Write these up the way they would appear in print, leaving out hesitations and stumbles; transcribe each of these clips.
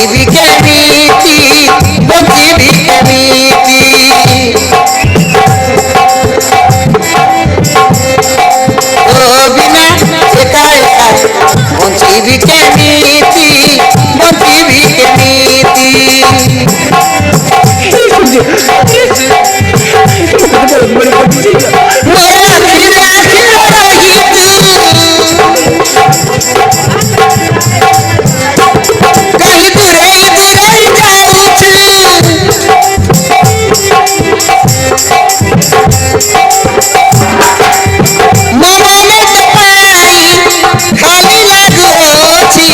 বঞ্চিবি কেমিতি বঞ্চিবি কেমিতি ও বিনা একা একা বঞ্চিবি কেমিতি বঞ্চিবি কেমিতি মোরা ফিরা রহিতু कहीं दूरे दूरे जाऊँ मामा ने तो पाई खाली लागू छी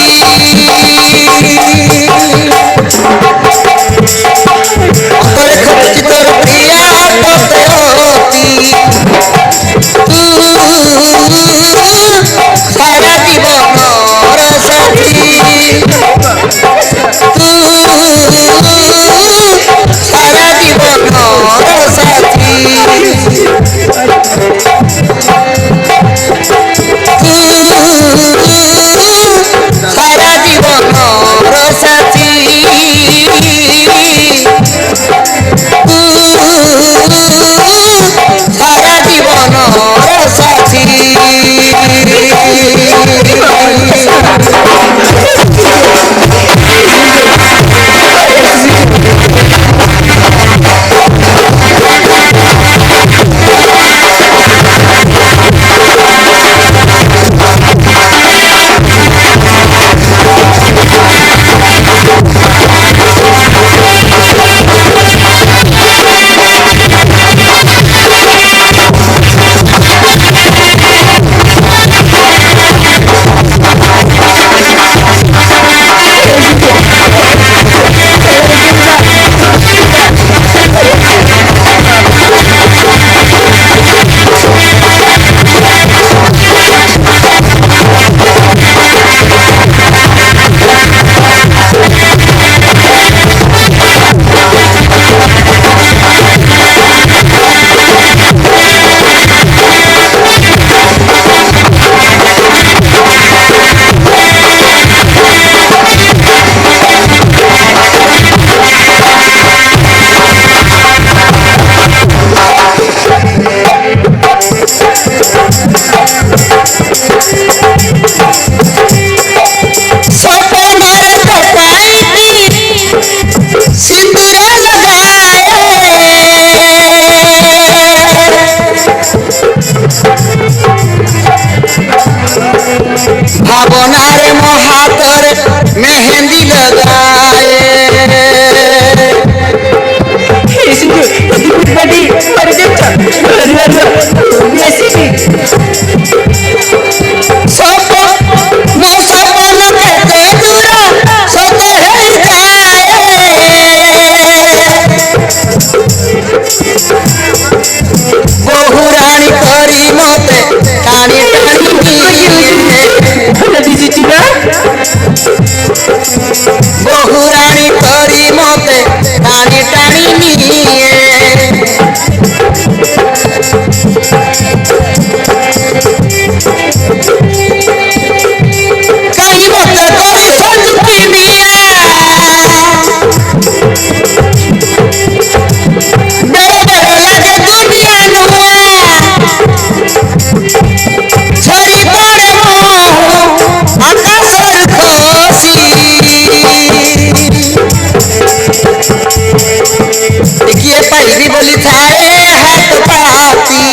और खर्च तोर प्रिया पते होती सारा जीवन और साथी सारा जीवन और साथी सारा जीवन और साथी सारा जीवन और साथी भावनार महातर मेहंदी लगाए सब सपन कहते दूरा सब है बहु रानी करी मते टाणी बहु रानी करी मते टाणी टाणी निये कहीं मत करे संजुकी मिया डरे डरे लगे दुनिया नुआ छरी पड़े आकाशर खोसी देखिए पहली बोली थारे हाथ पाती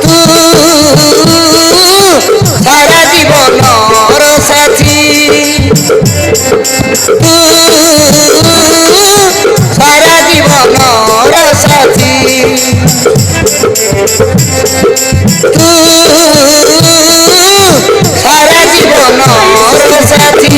तू सारा जीवन और साथी तू सारा जीवन और साथी तू सारा जीवन और साथी